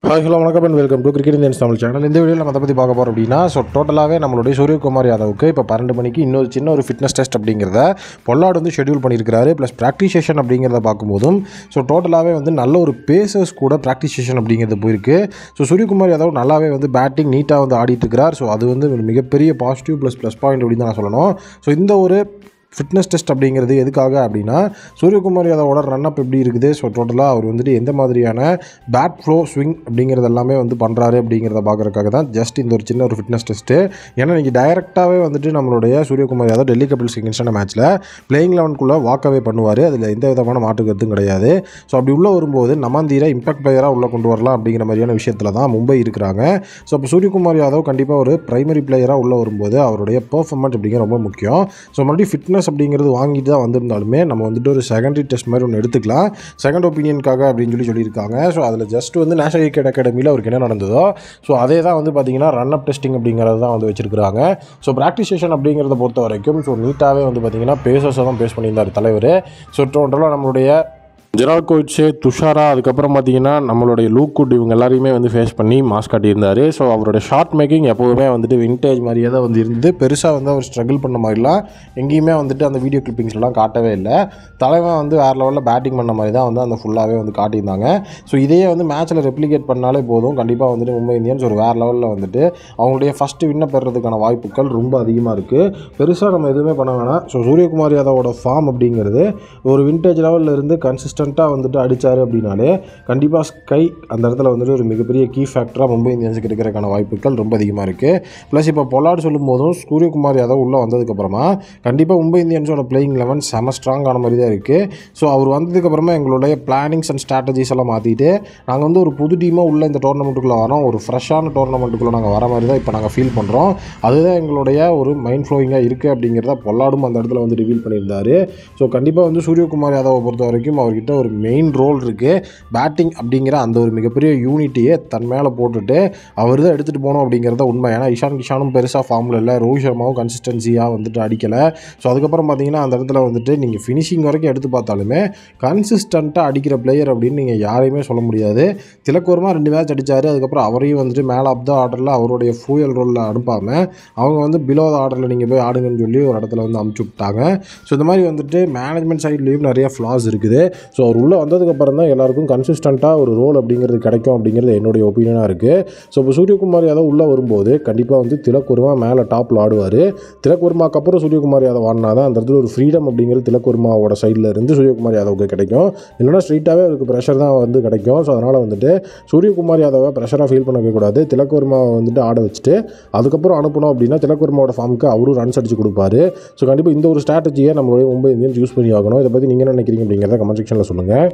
Hi hello வணக்கம் and welcome to cricket Indians Tamil channel. இந்த வீடியோவில் நம்ம அதை பற்றி பார்க்க போகிறோம் அப்படின்னா டோட்டலாகவே நம்மளுடைய சூரியகுமார் யாதவுக்கு இப்போ 12 மணிக்கு இன்னொரு சின்ன ஒரு ஃபிட்னஸ் டெஸ்ட் அப்படிங்கிறத பொல்லாட் ஷெட்யூல் பண்ணியிருக்காரு. ப்ளஸ் ப்ராக்டிஸ் செஷன் அப்படிங்கிறத பார்க்கும்போதும் டோட்டலாகவே நல்ல ஒரு பேசர்ஸ் கூட ப்ராக்டிஸ் செஷன் அப்படிங்கிறது போயிருக்கு. சூரியகுமார் யாதவ் நல்லாவே பேட்டிங் நீட்டாக ஆடிட்டு இருக்கிறார். அது ஒரு மிகப்பெரிய பாசிட்டிவ் ப்ளஸ் பாயிண்ட் அப்படின்னு தான் நான் சொல்லணும். இந்த ஒரு ஃபிட்னஸ் டெஸ்ட் அப்படிங்கிறது எதுக்காக அப்படின்னா சூரியகுமார் யாதவோட ரன் அப் எப்படி இருக்குது, டோட்டலாக அவர் எந்த மாதிரியான பேட் ஃப்ளோ ஸ்விங் அப்படிங்கிறது எல்லாமே பண்ணுறாரு அப்படிங்கிறத பார்க்குறதுக்காக தான் ஜஸ்ட் இந்த ஒரு சின்ன ஒரு ஃபிட்னஸ் டெஸ்ட்டு. ஏன்னா நீங்கள் டைரெக்டாகவே நம்மளுடைய சூரியகுமார் யாதவ் டெல்லி கேபிட்டல்ஸ் எகென்ஸ்டான மேட்ச்சில் பிளேயிங் 11க்குள்ளே வாக்கவே பண்ணுவார். அதில் எந்த விதமான மாற்று கருத்தும் கிடையாது. அப்படி உள்ளே வரும்போது நமாந்தீரை இம்பாக்ட் பிளேயராக உள்ளே கொண்டு வரலாம் அப்படிங்கிற மாதிரியான விஷயத்தில் தான் மும்பை இருக்கிறாங்க. அப்போ சூரியகுமார் யாதவ் கண்டிப்பாக ஒரு பிரைமரி பிளேயராக உள்ளே வரும்போது அவருடைய பெர்ஃபார்மன்ஸ் அப்படிங்கிற ரொம்ப முக்கியம். மறுபடியும் ஃபிட்னஸ் அப்படிங்கிறது வாங்கிட்டு தான் வந்திருந்தாலுமே நம்ம ஒரு செகண்டரி டெஸ்ட் மாதிரி ஒன்று எடுத்துக்கலாம், செகண்ட் ஒப்பீனியனுக்காக அப்படின்னு சொல்லியிருக்காங்க. அதில் ஜஸ்ட் நேஷனல் கிரிக்கெட் அகாடமியில் அவருக்கு என்ன நடந்ததோ அதே தான் பார்த்தீங்கன்னா ரன் அப் டெஸ்டிங் அப்படிங்கிறது தான் வச்சிருக்காங்க. ப்ராக்டிஸ் செஷன் அப்படிங்கிறத பொறுத்த வரைக்கும் நீட்டாகவே பார்த்தீங்கன்னா பேசர்ஸை தான் பேஸ் பண்ணியிருந்தார் தலைவர். டோட்டலாக நம்மளுடைய ஜெரால்ட் கோவிட்ஸ், துஷாரா, அதுக்கப்புறம் பார்த்தீங்கன்னா நம்மளுடைய லூக்குட் இவங்க எல்லாரையுமே ஃபேஸ் பண்ணி மாஸ் காட்டியிருந்தார். அவரோட ஷார்ட் மேக்கிங் எப்போவுமே விண்டேஜ் மாதிரியே தான் இருந்து பெருசாக அவர் ஸ்ட்ரகிள் பண்ண மாதிரிலாம் எங்கேயுமே அந்த வீடியோ கிளிப்பிங்ஸ்லாம் காட்டவே இல்லை. தலைவன் வேறு லெவலில் பேட்டிங் பண்ண மாதிரி தான் அந்த ஃபுல்லாகவே காட்டியிருந்தாங்க. இதையே மேட்ச்சில் ரெப்ளிகேட் பண்ணாலே போதும், கண்டிப்பாக மும்பை இந்தியன்ஸ் ஒரு வேறு லெவலில் அவங்களுடைய ஃபஸ்ட்டு வின்னை பெறுறதுக்கான வாய்ப்புகள் ரொம்ப அதிகமாக இருக்குது. பெருசாக நம்ம எதுவுமே பண்ண வேணாம். சூரியகுமார் யாதவோட ஃபார்ம் அப்படிங்கிறது ஒரு விண்டேஜ் லெவலில் இருந்து கன்சிஸ்டன்ட்டாக அடித்தார் அப்படின்னாலே கண்டிப்பாக ஸ்கை அந்த இடத்துல ஒரு மிகப்பெரிய கீ ஃபேக்டராக மும்பை இந்தியன்ஸுக்கு இருக்கிறதுக்கான வாய்ப்புகள் ரொம்ப அதிகமாக இருக்குது. ப்ளஸ் இப்போ பொல்லாட் சொல்லும் போதும் சூரியகுமார் யாதவ் உள்ளே வந்ததுக்கப்புறமா கண்டிப்பாக மும்பை இந்தியன்ஸோட பிளேயிங் 11 செம ஸ்ட்ராங்கான மாதிரி தான் இருக்குது. அவர் வந்ததுக்கப்புறமா எங்களுடைய பிளானிங்ஸ் அண்ட் ஸ்ட்ராட்டஜிஸ் எல்லாம் மாற்றிட்டு நாங்கள் ஒரு புது டீமாக உள்ள இந்த டோர்னமெண்ட்டுக்குள்ளே வரோம், ஒரு ஃப்ரெஷ்ஷான டோர்னமெண்ட்டுக்குள்ளே நாங்கள் வர மாதிரி தான் இப்போ நாங்கள் ஃபீல் பண்ணுறோம். அதுதான் எங்களுடைய ஒரு மைண்ட் ஃப்ளோயிங்காக இருக்குது அப்படிங்கிறத பொல்லாடும் அந்த இடத்துல ரிவீல் பண்ணியிருந்தார். கண்டிப்பாக சூரியகுமார் யாதவை பொறுத்த வரைக்கும் அவர்கிட்ட ஒரு மெயின் ரோல் இருக்குது. பேட்டிங் அப்படிங்கிற அந்த ஒரு மிகப்பெரிய யூனிட்டியை தன் மேலே போட்டுட்டு அவர் தான் எடுத்துகிட்டு போகணும் அப்படிங்கிறத உண்மை. ஏன்னா இஷான் கிஷானும் பெருசாக ஃபார்மில் இல்லை, ரோஹித் சர்மாவும் கன்சிஸ்டன்சியாக அடிக்கலை. அதுக்கப்புறம் பார்த்தீங்கன்னா அந்த இடத்துல நீங்கள் ஃபினிஷிங் வரைக்கும் எடுத்து பார்த்தாலுமே கன்சிஸ்டண்ட்டாக அடிக்கிற பிளேயர் அப்படின்னு நீங்கள் யாரையுமே சொல்ல முடியாது. திலக் வர்மா 2 மேட்ச் அடித்தார். அதுக்கப்புறம் அவரையும் மேலே ஆஃப் த ஆர்டரில் அவருடைய ஃபியூயல் ரோலில் அனுப்பாமல் அவங்க பிலோ த ஆர்டரில் நீங்கள் போய் ஆடுங்கன்னு சொல்லி ஒரு இடத்துல அமுச்சு விட்டாங்க. இந்த மாதிரி மேனேஜ்மெண்ட் சைட்லேயும் நிறைய ஃப்ளாஸ் இருக்குது. அவர் உள்ளே வந்ததுக்கப்புறம் தான் எல்லாருக்கும் கன்சிஸ்டண்ட்டாக ஒரு ரோல் அப்படிங்கிறது கிடைக்கும் அப்படிங்கிறது என்னுடைய ஒப்பீனியனாக இருக்குது. இப்போ சூரியகுமார் யாதவ் உள்ளே வரும்போது கண்டிப்பாக திலக் வர்மா மேலே டாப்பில் ஆடுவார். திலக் வர்மாக்கு அப்புறம் சூரியகுமார் யாதவ் ஆடினா தான் அந்த இடத்துல ஒரு ஃப்ரீடம் அப்படிங்கிறது திலக் வர்மாவோட சைடில் இருந்து சூரியகுமார் யாதவுக்கு கிடைக்கும். இல்லைனா ஸ்ட்ரெயிட்டாகவே அவருக்கு ப்ரெஷர் தான் கிடைக்கும். அதனால் சூரியகுமார் யாதவை ப்ரெஷராக ஃபீல் பண்ணக்கூடாது. திலக் வர்மாவை ஆட வச்சுட்டு அதுக்கப்புறம் அனுப்பணும் அப்படின்னா திலக் வர்மாவோட ஃபார்முக்கு அவரும் ரன்ஸ் அடிச்சு கொடுப்பாரு. கண்டிப்பாக இந்த ஒரு ஸ்ட்ராட்டஜியை நம்மளுடைய மும்பை இந்தியன்ஸ் யூஸ் பண்ணி ஆகணும். இதை பற்றி நீங்கள் என்ன நினைக்கிறீங்க அப்படிங்கிறத கமெண்ட் செக்ஷனில் சொல்லுங்கள்.